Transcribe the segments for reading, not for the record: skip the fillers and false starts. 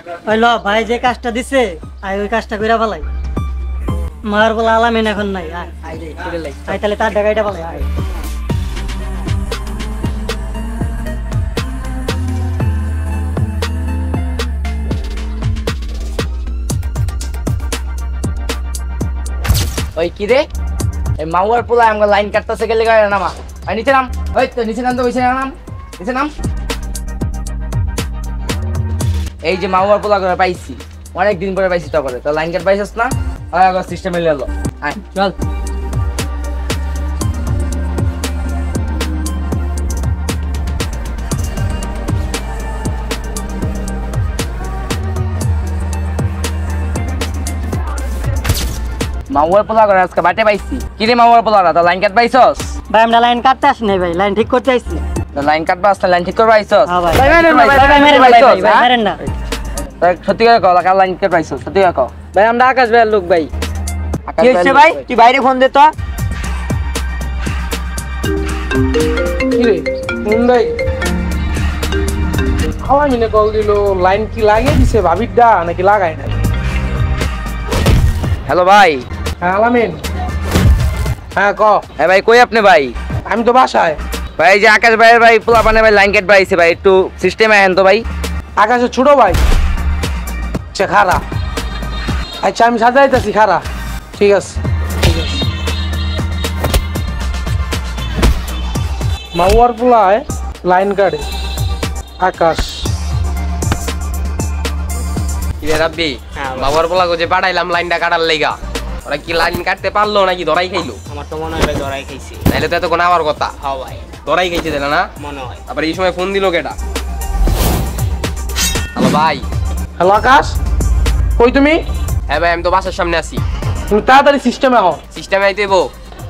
ওই ল ভাই যে কাজটা দিছে আই ওই কাজটা কইরা ফেলাই। মার বলা আলামিন এখন নাই, আয় আয় রে করে লাই। আয় তাহলে তার ঢাকাইটা ফেলাই আয়। ওই কি রে এই মাউয়ার পোলা আমগো লাইন কাটতেছে গেলে গায় নামা। আই নিচে নাম, ওই তো নিচে নাম, তো নিচে নাম, নিচে নাম। এই যে মাউয়ার পোলা করে পাইছি, অনেক দিন পরে পাইছি। তো করে তো লাইন কাট পাইছস না, আয় আগো সিস্টেমে লেলো। আয় চল। মাউয়ার পোলা করে আজকে বাটে পাইছি। কি রে মাউয়ার পোলা, তো লাইন কাট পাইছস? ভাই আমরা লাইন কাটতে আসি নাই ভাই, লাইন ঠিক করতে আইছি। লাইন কাটবা আসলে লাইন ঠিক করবা আইছস? হ্যাঁ ভাই। ভাই মারেন না, ভাই মারেন না। সত্যি করে কও, লাগা লাইন কাট পাইছস? সত্যি করে কও। ভাই আমরা আকাশ ভাইয়ের লোক ভাই। কি হইছে ভাই? তুই বাইরে ফোন দে তো। কি রে কোন ভাই আলামিনে কল দিল, লাইন কি লাগিয়ে দিছে ভাবিরটা নাকি লাগায় না? হ্যালো ভাই। হ্যাঁ আলামিন, হ্যাঁ ক। হ্যাঁ ভাই, কই আপনি ভাই? আমি তো বাসায়। ভাই যে আকাশ ভাইয়ের ভাই পোলা পানে ভাই লাইন কাট পাইছে ভাই, একটু সিস্টেমে আহেন তো ভাই। আকাশের ছোট ভাই সে খারা। আচ্ছা আমি সাজাইতেছি, খারা। ঠিক আছে ঠিক আছে। মাউয়ার পোলায় লাইন কাটে আকাশ। কিরে রাব্বি, বাবার বলা যে পাঠাইলাম লাইনটা কাটার লাইগা, ওরা কি লাইন কাটতে পারলো নাকি ধরাই খাইলো? আমার তো মনে হয় ভাই ধরাই খাইছি। তাইলে তো এতক্ষণ আবার কথা। হ্যাঁ ভাই ধরাই খাইছে তাহলে না? মনে হয়। আবার এই সময় ফোন দিল কেটা? হ্যালো ভাই। হ্যালো আকাশ, কই তুমি? হ্যাঁ ভাই, আমি তো বাসার সামনে আছি। তুমি তাড়াতাড়ি সিস্টেমে হও। সিস্টেমে আইতে হইবো?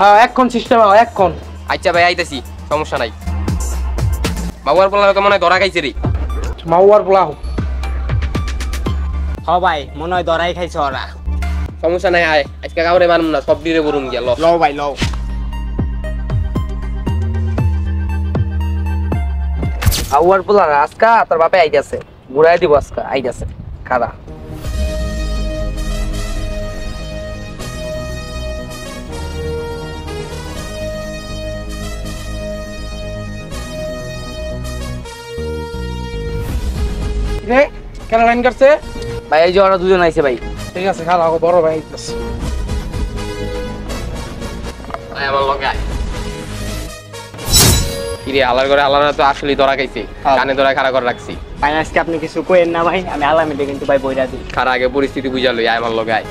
হ্যাঁ এক্ষণ সিস্টেমে হও, এক্ষণ। আচ্ছা ভাই আইতেছি, সমস্যা নাই। বাবুয়ার পোলা তো মনে হয় ধরা খাইছে রে। মাউয়ার পোলা হোক। হ্যাঁ ভাই মনে হয় ধরাই খাইছে ওরা। সমস্যা নাই, আয় আজকে কাউরে মারুম না, সব দিরে বরুম গিয়া। লও ভাই লও। আউয়ার পোলা আজকা তোর বাপে আইতাছে, ঘুরাই দিব আজকা আইতাছে। খারা রে কেন লাইন কাটছে? ভাই এই যে ওরা দুজন আইছে ভাই। ঠিক আছে খালা, বড় ভাই আইতাছে। আয় আমার লগে আয়। কিরে আলার করে আলারা তো আসলেই ধরা খাইছে, কানে ধরা খাড়া করে রাখছি। ভাই আজকে আপনি কিছু কইেন না ভাই, আমি আলামিনটা কিন্তু ভাই বইরা দিই। খাড়া আগে পরিস্থিতি বুঝালো, আয় আমার লগে আয়।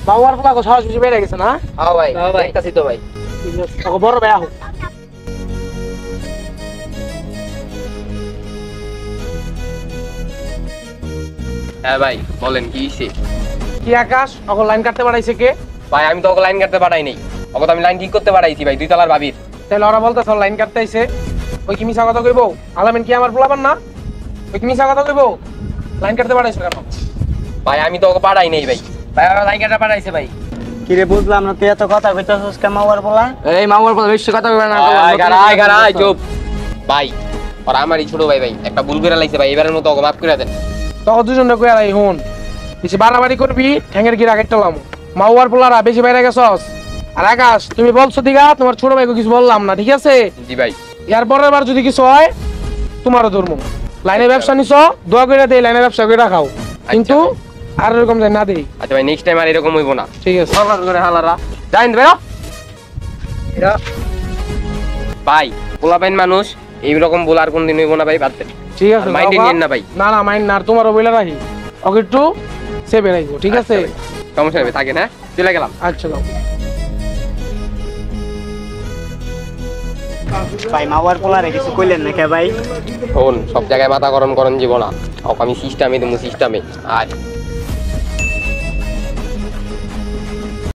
মাউয়ার পোলা কো সাহস বেশি বেড়ে গেছে না? হ্যাঁ ভাই, হ্যাঁ ভাই। দেখতাছি তো ভাই। ঠিক আছে, তোকে বড় ভাই হোক। হ্যাঁ ভাই বলেন কি হইছে? কি আকাশ, ওকে লাইন কাটতে পাঠাইছে কে? ভাই আমি তো ওকে লাইন কাটতে পাঠাই নাই, ওকে তো আমি লাইন ঠিক করতে পাঠাইছি ভাই, 2 তলার ভাবির। তাহলে ওরা বলতেছে লাইন কাটতে আইছে। ওই কি মিছা কথা কইবো? আলামিন কি আমার পোলাপান না? ওই কি মিছা কথা কইবো? লাইন কাটতে পাঠাইছে কেন? ভাই আমি তো ওকে পাঠাই নাই ভাই। ভাই ওরা লাইন কাটা পাঠাইছে ভাই। কি রে বুঝলাম না, তুই এত কথা কইতাছস কে মাওয়ার বলা? এই মাউয়ার পোলা বেশি কথা কইবে না। আয় চুপ ভাই, আর আমারই ছোট ভাই ভাই একটা ভুল করে লাইছে ভাই, এবারের মতো ওকে মাফ করে দেন। তখন দুজনে কই আলাই হুন, বেশি বাড়াবাড়ি করবি ঠ্যাঙ্গের গিরা কেটলাম। মাউয়ার পোলারা বেশি বাইরে গেছস। আর আকাশ তুমি বলছো দিগা তোমার ছোট ভাইকে কিছু বললাম না, ঠিক আছে? জি ভাই। এর পরের বার যদি কিছু হয় তোমারও ধর্ম। লাইনে ব্যবসা নিছো, দোয়া করে দেই লাইনে ব্যবসা করে রাখাও, কিন্তু আর এরকম যাই না দেই। আচ্ছা ভাই নেক্সট টাইম আর এরকম হইব না। ঠিক আছে। হালার করে হালারা জানেন বেরো। ভাই পোলাপাইন মানুষ, এইরকম বল আর কোনদিন হইব না ভাই, বাদ দেন। ঠিক আছে, মাইন্ডে নিয়েন না ভাই। না না মাইন্ড না, আর তোমারও বইলা রাখি ওকে একটু সেভে রাখবো, ঠিক আছে? সমস্যা নেই, থাকেন। হ্যাঁ চলে গেলাম। আচ্ছা যাও। ভাই মাওয়ার পোলারে কিছু কইলেন না কে ভাই? শোন, সব জায়গায় মাথা গরম করেন জীবনা, আমি সিস্টেমে দেবো, সিস্টেমে। আর